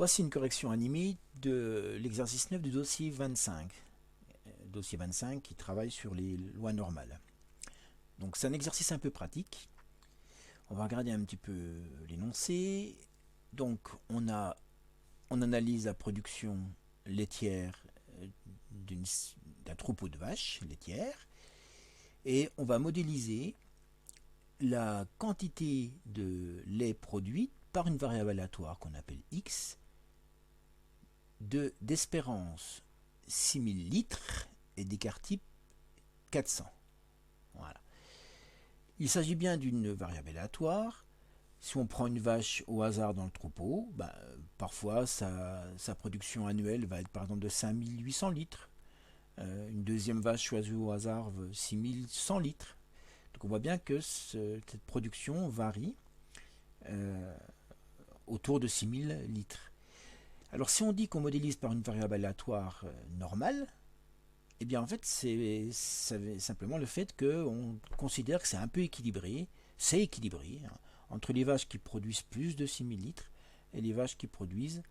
Voici une correction animée de l'exercice 9 du dossier 25. Dossier 25 qui travaille sur les lois normales. Donc c'est un exercice un peu pratique. On va regarder un petit peu l'énoncé. Donc on analyse la production laitière d'un troupeau de vaches laitières et on va modéliser la quantité de lait produite par une variable aléatoire qu'on appelle x d'espérance 6000 litres et d'écart type 400. Voilà. Il s'agit bien d'une variable aléatoire. Si on prend une vache au hasard dans le troupeau, parfois sa production annuelle va être par exemple de 5800 litres. Une deuxième vache choisie au hasard 6100 litres. Donc on voit bien que cette production varie autour de 6000 litres. Alors si on dit qu'on modélise par une variable aléatoire normale, eh bien en fait c'est simplement le fait qu'on considère que c'est un peu équilibré, entre les vaches qui produisent plus de 6000 litres et les vaches qui produisent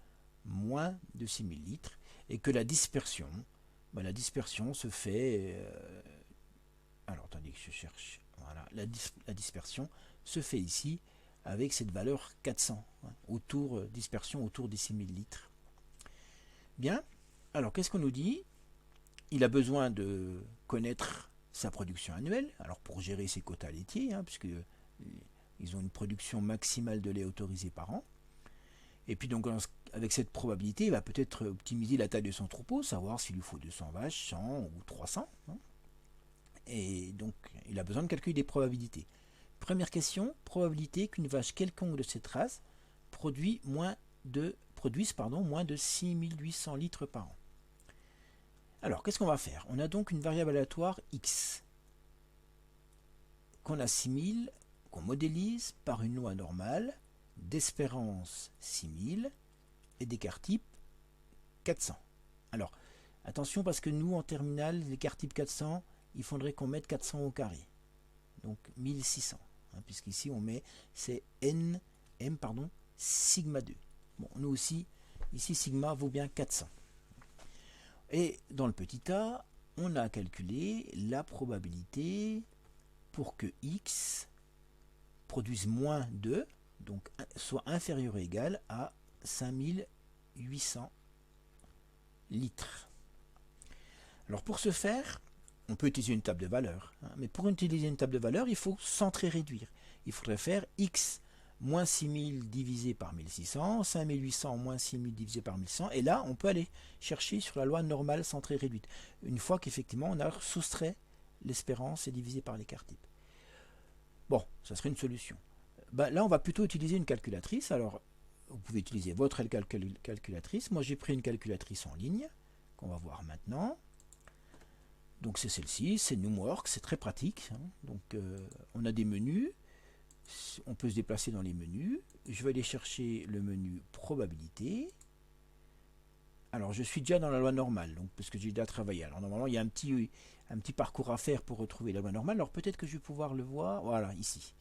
moins de 6000 litres, et que la dispersion se fait... alors attendez que je cherche... Voilà, la dispersion se fait ici avec cette valeur 400, dispersion autour des 6000 litres. Bien, alors qu'est-ce qu'on nous dit? Il a besoin de connaître sa production annuelle, alors pour gérer ses quotas laitiers, puisque ils ont une production maximale de lait autorisée par an. Et puis donc avec cette probabilité, il va peut-être optimiser la taille de son troupeau, savoir s'il lui faut 200 vaches, 100 ou 300. Et donc il a besoin de calculer des probabilités. Première question, probabilité qu'une vache quelconque de cette race produise moins de 6800 litres par an. Alors, qu'est-ce qu'on va faire? On a donc une variable aléatoire x qu'on assimile, qu'on modélise par une loi normale d'espérance 6000 et d'écart type 400. Alors, attention parce que nous, en terminale, l'écart type 400, il faudrait qu'on mette 400 au carré. Donc 1600, puisqu'ici on met, c'est sigma 2. Bon, nous aussi, ici sigma vaut bien 400. Et dans le petit a, on a calculé la probabilité pour que x produise moins de, donc soit inférieur ou égal à 5800 litres. Alors pour ce faire, on peut utiliser une table de valeur, mais pour utiliser une table de valeur, il faut centrer réduire. Il faudrait faire x moins 6000 divisé par 1600, 5800 moins 6000 divisé par 1100, et là on peut aller chercher sur la loi normale centrée réduite, une fois qu'effectivement on a soustrait l'espérance et divisé par l'écart type. Bon, ça serait une solution. Là on va plutôt utiliser une calculatrice. Alors vous pouvez utiliser votre calculatrice. Moi j'ai pris une calculatrice en ligne, qu'on va voir maintenant. Donc c'est celle-ci, c'est Numworks, c'est très pratique. Donc on a des menus. On peut se déplacer dans les menus. Je vais aller chercher le menu probabilité. Alors je suis déjà dans la loi normale, donc parce que j'ai déjà travaillé. Alors normalement il y a un petit parcours à faire pour retrouver la loi normale. Alors peut-être que je vais pouvoir le voir. Voilà, ici.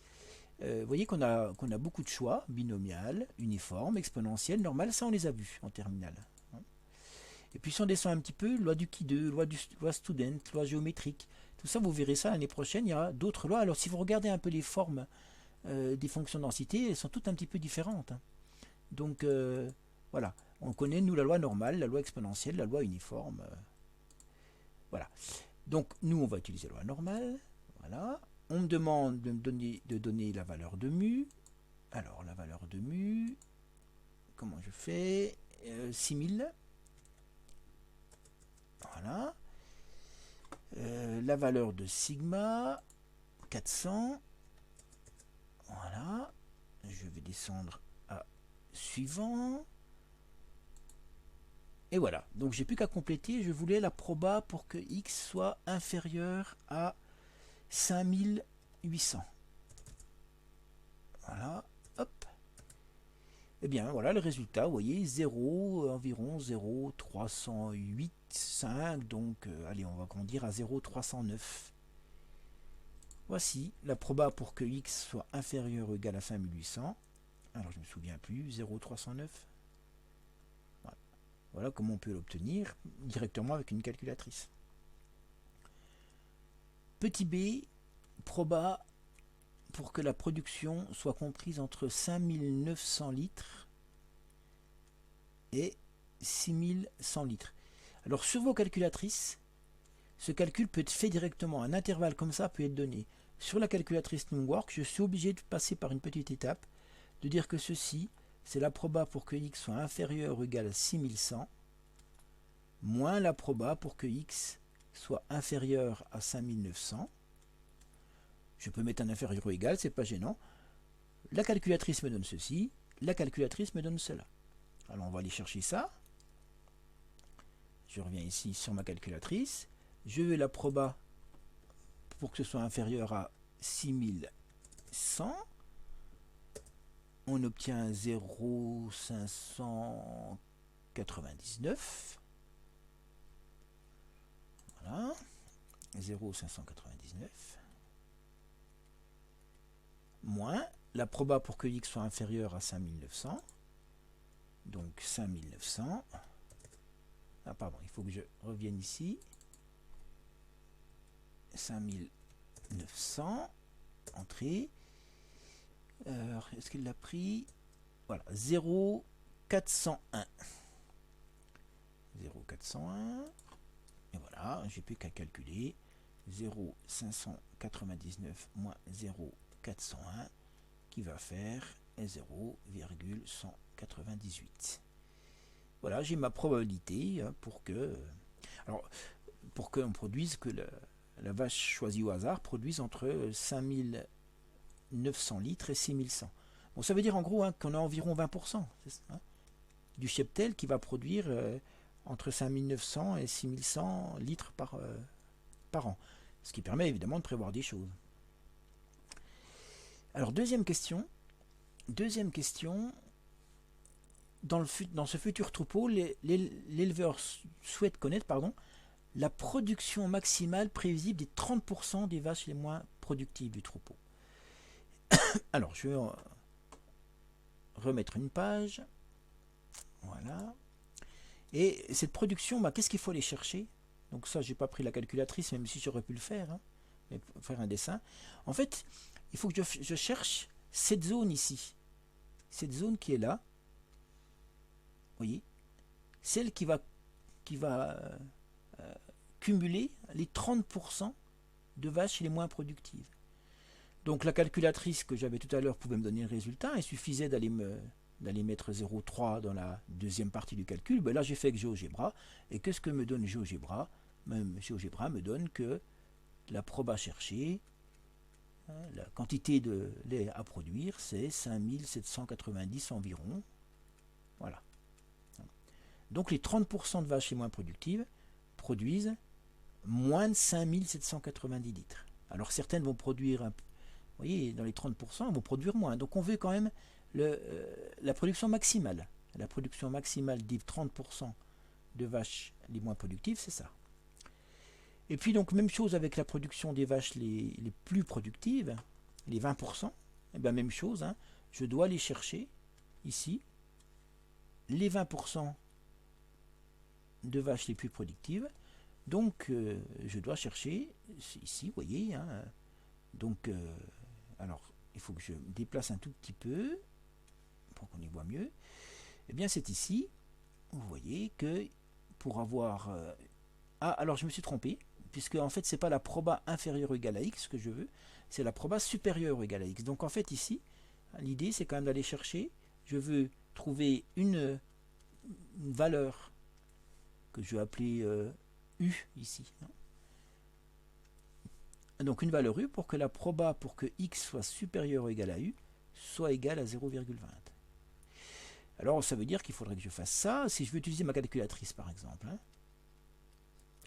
Vous voyez qu'on a beaucoup de choix, binomial, uniforme, exponentiel, normal, ça on les a vus en terminale. Et puis si on descend un petit peu, loi du qui 2, loi student, loi géométrique, tout ça vous verrez ça l'année prochaine, il y a d'autres lois. Alors si vous regardez un peu les formes des fonctions de densité, elles sont toutes un petit peu différentes. Donc voilà, on connaît nous la loi normale, la loi exponentielle, la loi uniforme. Voilà. Donc nous on va utiliser la loi normale. Voilà. On me demande de donner la valeur de mu. Alors la valeur de mu, comment je fais? 6000. Voilà. La valeur de sigma, 400. Voilà. Je vais descendre à suivant. Et voilà. Donc j'ai plus qu'à compléter. Je voulais la proba pour que x soit inférieur à 5800. Voilà. Hop. Et bien voilà le résultat. Vous voyez 0, environ 0,308,5. Donc allez, on va grandir à 0,309. Voici la proba pour que x soit inférieur ou égal à 5800. Alors je me souviens plus, 0,309. Voilà comment on peut l'obtenir directement avec une calculatrice. Petit b, proba pour que la production soit comprise entre 5900 litres et 6100 litres. Alors sur vos calculatrices, ce calcul peut être fait directement. Un intervalle comme ça peut être donné. Sur la calculatrice Numwork, je suis obligé de passer par une petite étape, de dire que ceci, c'est la proba pour que x soit inférieur ou égal à 6100, moins la proba pour que x soit inférieur à 5900. Je peux mettre un inférieur ou égal, c'est pas gênant. La calculatrice me donne ceci, la calculatrice me donne cela. Alors on va aller chercher ça. Je reviens ici sur ma calculatrice. Je veux la proba pour que ce soit inférieur à 6100. On obtient 0,599. Voilà. 0,599. Moins la proba pour que x soit inférieur à 5900. Donc 5900. Ah pardon, il faut que je revienne ici. 5900. Entrée. Est-ce qu'il l'a pris? Voilà, 0,401. 0,401. Et voilà, j'ai plus qu'à calculer. 0,599 moins 0,401 qui va faire 0,198. Voilà, j'ai ma probabilité pour que... Alors, pour qu'on produise, que la vache choisie au hasard produise entre 5900 litres et 6100. Bon, ça veut dire en gros qu'on a environ 20% du cheptel qui va produire entre 5900 et 6100 litres par an. Ce qui permet évidemment de prévoir des choses. Alors, deuxième question. Dans ce futur troupeau, l'éleveur souhaite connaître la production maximale prévisible des 30% des vaches les moins productives du troupeau. Alors, je vais remettre une page. Voilà. Et cette production, qu'est-ce qu'il faut aller chercher? Donc ça, j'ai pas pris la calculatrice, même si j'aurais pu le faire, mais faire un dessin. En fait, il faut que je cherche cette zone ici. Cette zone qui est là. Vous voyez? Celle qui va cumuler les 30% de vaches les moins productives. Donc la calculatrice que j'avais tout à l'heure pouvait me donner le résultat. Il suffisait d'aller mettre 0,3 dans la deuxième partie du calcul. Ben là, j'ai fait avec GeoGebra. Et qu'est-ce que me donne GeoGebra? GeoGebra me donne que la proba cherchée, la quantité de lait à produire, c'est 5790 environ. Voilà. Donc les 30% de vaches les moins productives produisent moins de 5790 litres. Alors certaines vont produire, vous voyez, dans les 30%, vont produire moins. Donc on veut quand même la production maximale. La production maximale des 30% de vaches les moins productives, c'est ça. Et puis donc même chose avec la production des vaches les plus productives, les 20%, et bien même chose, je dois aller chercher ici les 20% de vaches les plus productives. Donc je dois chercher ici, vous voyez, donc alors il faut que je me déplace un tout petit peu pour qu'on y voit mieux. Et bien c'est ici, vous voyez que pour avoir alors je me suis trompé, puisque en fait c'est pas la proba inférieure ou égale à x que je veux, c'est la proba supérieure ou égale à x. Donc en fait ici, l'idée c'est quand même d'aller chercher, je veux trouver une valeur que je vais appeler U ici. Donc une valeur U pour que la proba pour que x soit supérieur ou égal à U soit égal à 0,20. Alors ça veut dire qu'il faudrait que je fasse ça si je veux utiliser ma calculatrice par exemple.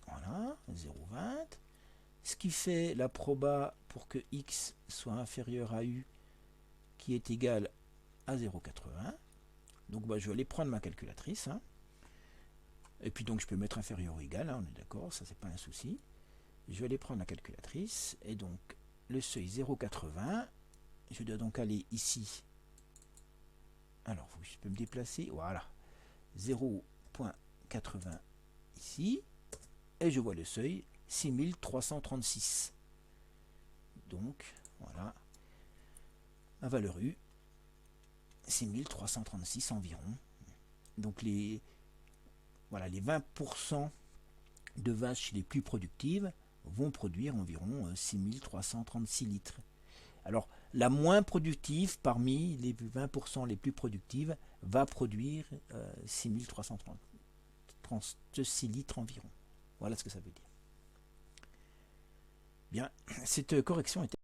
Voilà, 0,20. Ce qui fait la proba pour que x soit inférieur à U qui est égal à 0,80. Donc je vais aller prendre ma calculatrice. Et puis donc je peux mettre inférieur ou égal, on est d'accord, ça c'est pas un souci. Je vais aller prendre la calculatrice, et donc le seuil 0,80, je dois donc aller ici. Alors je peux me déplacer, voilà, 0,80. 80 ici, et je vois le seuil 6336. Donc voilà, ma valeur U, 6336 environ. Donc les 20% de vaches les plus productives vont produire environ 6336 litres. Alors, la moins productive parmi les 20% les plus productives va produire 6336 litres environ. Voilà ce que ça veut dire. Bien, cette correction est